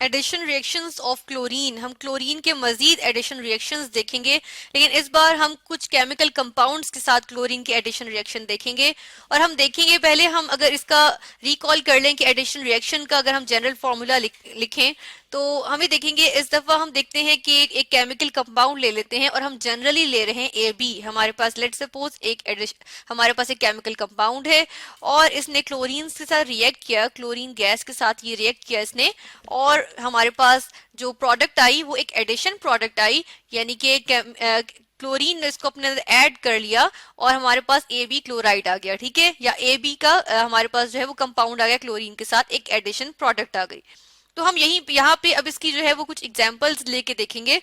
Addition reactions of chlorine, हम chlorine के मजीद addition reactions देखेंगे, लेकिन इस बार हम कुछ केमिकल कंपाउंड्स के साथ क्लोरीन के एडिशन रिएक्शन देखेंगे। और हम देखेंगे, पहले हम अगर इसका रिकॉल कर लें कि एडिशन रिएक्शन का अगर हम जनरल फार्मूला लिखें तो हमें देखेंगे, इस दफा हम देखते हैं कि एक केमिकल कंपाउंड ले लेते हैं और हम जनरली ले रहे हैं ए बी। हमारे पास लेट सपोज हमारे पास एक केमिकल कंपाउंड है और इसने क्लोरीन के साथ रिएक्ट किया, क्लोरीन गैस के साथ ये रिएक्ट किया इसने, और हमारे पास जो प्रोडक्ट आई वो एक एडिशन प्रोडक्ट आई, यानी कि क्लोरीन ने इसको अपने अंदर ऐड कर लिया और हमारे पास ए बी क्लोराइड आ गया, ठीक है, या ए बी का हमारे पास जो है वो कंपाउंड आ गया क्लोरीन के साथ, एक एडिशन प्रोडक्ट आ गई। तो हम यहाँ पे अब इसकी जो है वो कुछ एग्जांपल्स लेके देखेंगे।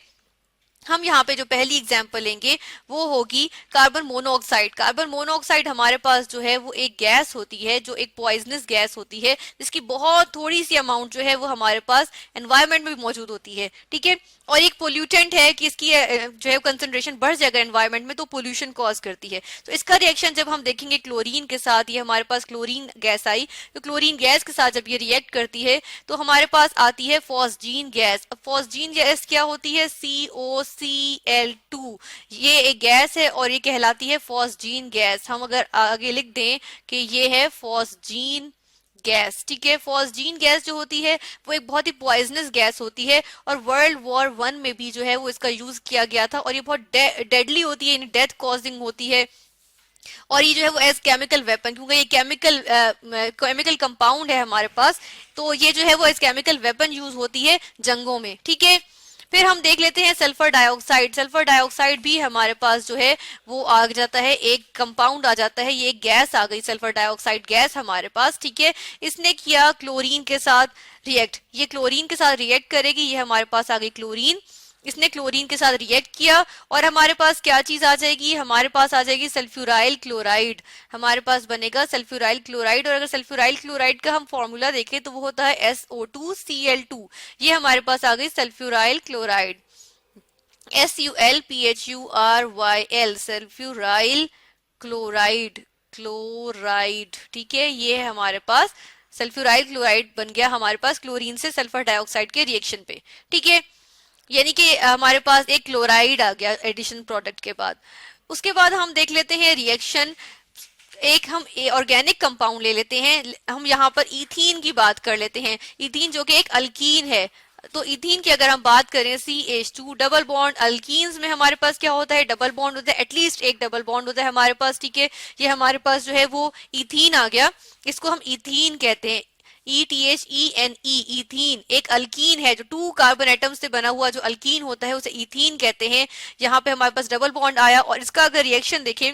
हम यहाँ पे जो पहली एग्जांपल लेंगे वो होगी कार्बन मोनोऑक्साइड। कार्बन मोनोऑक्साइड हमारे पास जो है वो एक गैस होती है जो एक पॉइजनस गैस होती है, जिसकी बहुत थोड़ी सी अमाउंट जो है वो हमारे पास एनवायरनमेंट में भी मौजूद होती है, ठीक है, और एक पोल्यूटेंट है कि इसकी जो है कंसंट्रेशन बढ़ जाएगा एनवायरनमेंट में तो पोल्यूशन कॉज करती है। तो इसका रिएक्शन जब हम देखेंगे क्लोरीन के साथ, ये हमारे पास क्लोरीन गैस आई, तो क्लोरीन गैस के साथ जब ये रिएक्ट करती है तो हमारे पास आती है फॉस्जीन गैस। अब फॉस्जीन गैस क्या होती है? COCl2, ये एक गैस है और ये कहलाती है फॉस्जीन गैस। हम अगर आगे लिख दें कि ये है फॉस्जीन गैस, ठीक है। फॉस्जीन गैस जो होती है वो एक बहुत ही पॉइजनस गैस होती है और वर्ल्ड वॉर 1 में भी जो है वो इसका यूज किया गया था और ये बहुत डेडली होती है, डेथ कॉजिंग होती है। और ये जो है वो एज केमिकल वेपन, क्योंकि ये केमिकल कंपाउंड है हमारे पास, तो ये जो है वो एज केमिकल वेपन यूज होती है जंगों में, ठीक है। फिर हम देख लेते हैं सल्फर डाइऑक्साइड। सल्फर डाइऑक्साइड भी हमारे पास जो है वो आ जाता है, एक कंपाउंड आ जाता है, ये एक गैस आ गई सल्फर डाइऑक्साइड गैस हमारे पास, ठीक है। इसने किया क्लोरीन के साथ रिएक्ट, ये क्लोरीन के साथ रिएक्ट करेगी, ये हमारे पास आ गई क्लोरीन, इसने क्लोरीन के साथ रिएक्ट किया और हमारे पास क्या चीज आ जाएगी? हमारे पास आ जाएगी सल्फ्यूराइल क्लोराइड। हमारे पास बनेगा सल्फ्यूराइल क्लोराइड, और अगर सल्फ्यूराइल क्लोराइड का हम फॉर्मूला देखें तो वो होता है SO2Cl2। ये हमारे पास आ गई sulphuryl chloride, SULPHURYL, sulphuryl chloride, chloride, ठीक है। ये है हमारे पास सल्फ्यूराइल क्लोराइड बन गया हमारे पास क्लोरीन से सल्फर डाइऑक्साइड के रिएक्शन पे, ठीक है। यानी कि हमारे पास एक क्लोराइड आ गया एडिशन प्रोडक्ट के बाद। उसके बाद हम देख लेते हैं रिएक्शन, एक हम ऑर्गेनिक कंपाउंड ले लेते हैं। हम यहाँ पर इथीन की बात कर लेते हैं। इथीन जो कि एक अल्कीन है, तो इथीन की अगर हम बात करें CH2 डबल बॉन्ड, अल्कीन्स में हमारे पास क्या होता है? डबल बॉन्ड होता है, एटलीस्ट एक डबल बॉन्ड होता है हमारे पास, ठीक है। ये हमारे पास जो है वो इथीन आ गया, इसको हम इथीन कहते हैं, ETHENE, इथीन एक अल्कीन है जो 2 कार्बन एटम से बना हुआ जो अल्कीन होता है उसे इथीन कहते हैं। यहाँ पे हमारे पास डबल बॉन्ड आया और इसका अगर रिएक्शन देखें,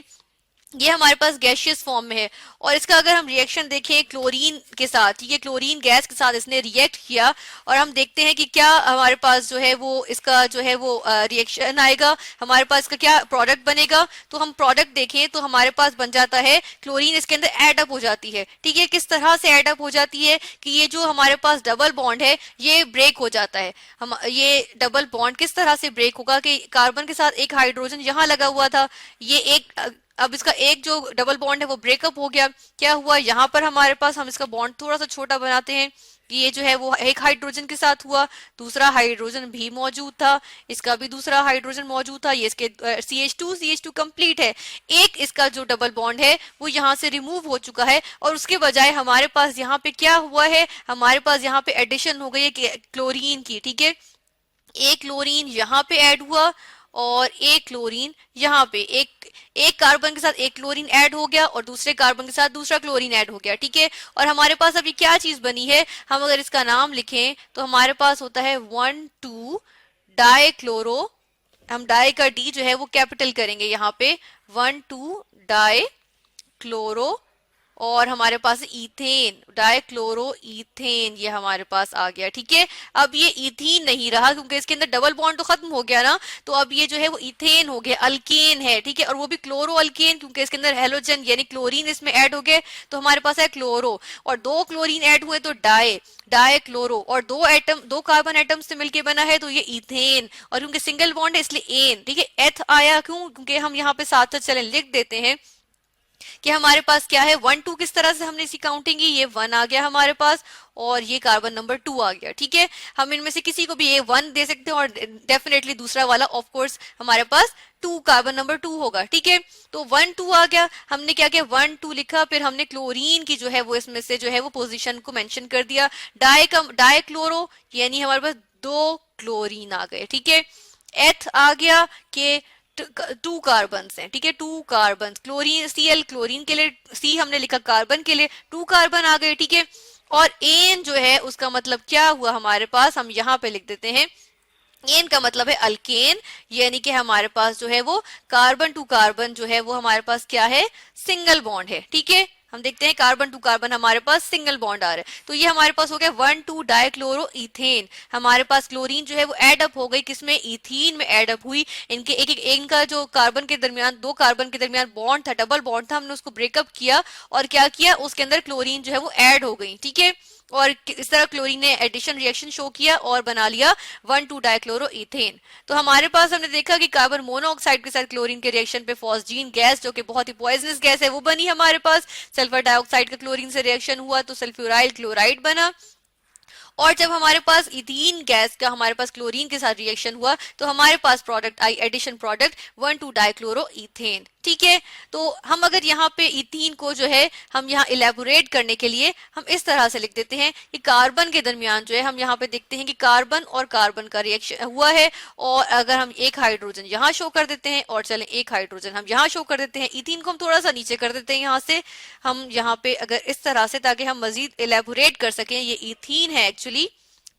ये हमारे पास गैशियस फॉर्म में है और इसका अगर हम रिएक्शन देखें क्लोरीन के साथ, ठीक है, क्लोरीन गैस के साथ इसने रिएक्ट किया और हम देखते हैं कि क्या हमारे पास जो है वो इसका जो है वो रिएक्शन आएगा, हमारे पास इसका क्या प्रोडक्ट बनेगा। तो हम प्रोडक्ट देखें तो हमारे पास बन जाता है क्लोरीन इसके अंदर एड अप हो जाती है, ठीक है। किस तरह से एड अप हो जाती है कि ये जो हमारे पास डबल बॉन्ड है ये ब्रेक हो जाता है। हम ये डबल बॉन्ड किस तरह से ब्रेक होगा कि कार्बन के साथ एक हाइड्रोजन यहाँ लगा हुआ था, ये एक अब इसका एक जो डबल बॉन्ड है वो ब्रेकअप हो गया। क्या हुआ? यहाँ पर हमारे पास हम इसका बॉन्ड थोड़ा सा छोटा बनाते हैं, ये जो है वो एक हाइड्रोजन के साथ हुआ, दूसरा हाइड्रोजन भी मौजूद था, इसका भी दूसरा हाइड्रोजन मौजूद था, ये इसके CH2 कंप्लीट है। एक इसका जो डबल बॉन्ड है वो यहाँ से रिमूव हो चुका है और उसके बजाय हमारे पास यहाँ पे क्या हुआ है? हमारे पास यहाँ पे एडिशन हो गई है क्लोरीन की, ठीक है। एक क्लोरीन यहाँ पे ऐड हुआ और एक क्लोरीन यहाँ पे, एक कार्बन के साथ एक क्लोरीन ऐड हो गया और दूसरे कार्बन के साथ दूसरा क्लोरीन ऐड हो गया, ठीक है। और हमारे पास अभी क्या चीज बनी है? हम अगर इसका नाम लिखें तो हमारे पास होता है 1,2 डाइक्लोरो, हम डाई का डी जो है वो कैपिटल करेंगे यहाँ पे, 1,2 डाइक्लोरो, और हमारे पास इथेन, डाइक्लोरो इथेन, ये हमारे पास आ गया, ठीक है। अब ये इथीन नहीं रहा क्योंकि इसके अंदर डबल बॉन्ड तो खत्म हो गया ना, तो अब ये जो है वो इथेन हो गया, अल्केन है, ठीक है। और वो भी क्लोरो अल्केन क्योंकि इसके अंदर हेलोजन यानी क्लोरीन इसमें ऐड हो गए, तो हमारे पास है क्लोरो, और 2 क्लोरीन ऐड हुए तो डाइक्लोरो, और 2 कार्बन एटम से मिलके बना है तो ये इथेन, और क्योंकि सिंगल बॉन्ड है इसलिए एन, ठीक है। एथ आया क्यों? क्योंकि हम यहाँ पे साथ साथ चले लिख देते हैं कि हमारे पास क्या है, 1 2 किस तरह से हमने इसकी काउंटिंग की, ये 1 आ गया हमारे पास और ये कार्बन नंबर 2 आ गया। ठीक है, हम इनमें से किसी को भी ये 1 दे सकते हैं और डेफिनेटली दूसरा वाला ऑफ कोर्स हमारे पास 2 कार्बन नंबर 2 होगा। ठीक है, तो 1 2 आ गया, हमने क्या किया 1 2 लिखा, फिर हमने क्लोरीन की जो है वो इसमें से जो है वो पोजीशन को मेंशन कर दिया। डाई क्लोरो यानी हमारे पास 2 क्लोरीन आ गए। ठीक है, एथ आ गया कि 2 कार्बन हैं। ठीक है, 2 कार्बन, क्लोरीन Cl क्लोरीन के लिए, सी हमने लिखा कार्बन के लिए, 2 कार्बन आ गए। ठीक है, और एन जो है उसका मतलब क्या हुआ हमारे पास, हम यहाँ पे लिख देते हैं एन का मतलब है अल्केन, यानी कि हमारे पास जो है वो कार्बन टू कार्बन जो है वो हमारे पास क्या है, सिंगल बॉन्ड है। ठीक है, हम देखते हैं कार्बन टू कार्बन हमारे पास सिंगल बॉन्ड आ रहा है, तो ये हमारे पास हो गया 1 2 डाइक्लोरो इथेन। हमारे पास क्लोरीन जो है वो एड अप हो गई, किसमें, इथीन में एड अप हुई। इनके एक इनका जो कार्बन के दरमियान, 2 कार्बन के दरमियान बॉन्ड था, डबल बॉन्ड था, हमने उसको ब्रेकअप किया और क्या किया, उसके अंदर क्लोरीन जो है वो ऐड हो गई। ठीक है, और इस तरह क्लोरीन ने एडिशन रिएक्शन शो किया और बना लिया 1 2 डाइक्लोरो इथेन। तो हमारे पास हमने देखा कि कार्बन मोनोऑक्साइड के साथ क्लोरीन के रिएक्शन पे फॉस्जीन गैस जो कि बहुत ही पॉइजनस गैस है वो बनी हमारे पास। सल्फर डाइऑक्साइड का क्लोरीन से रिएक्शन हुआ तो सल्फ्यूराइल क्लोराइड बना। और जब हमारे पास इथीन गैस का हमारे पास क्लोरीन के साथ रिएक्शन हुआ तो हमारे पास प्रोडक्ट आई, एडिशन प्रोडक्ट 1 2 डाइक्लोरो इथेन। ठीक है, तो हम अगर यहाँ पे इथीन को जो है हम यहाँ इलेबोरेट करने के लिए हम इस तरह से लिख देते हैं कि कार्बन के दरमियान जो है हम यहाँ पे देखते हैं कि कार्बन और कार्बन का रिएक्शन हुआ है, और अगर हम एक हाइड्रोजन यहाँ शो कर देते हैं और चलें एक हाइड्रोजन हम यहाँ शो कर देते हैं, इथीन को हम थोड़ा सा नीचे कर देते हैं यहाँ से, हम यहाँ पे अगर इस तरह से, ताकि हम मजीद इलेबोरेट कर सकें, ये इथीन है एक्चुअली।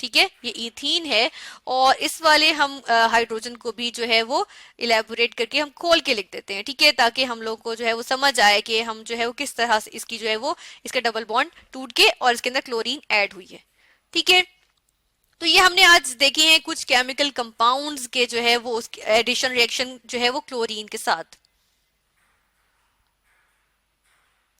ठीक है, ये इथीन है और इस वाले हम हाइड्रोजन को भी जो है वो इलेबोरेट करके हम खोल के लिख देते हैं। ठीक है, ताकि हम लोग को जो है वो समझ आए कि हम जो है वो किस तरह से इसकी जो है वो इसका डबल बॉन्ड टूट के और इसके अंदर क्लोरीन ऐड हुई है। ठीक है, तो ये हमने आज देखे हैं कुछ केमिकल कंपाउंड्स के जो है वो एडिशन रिएक्शन जो है वो क्लोरीन के साथ।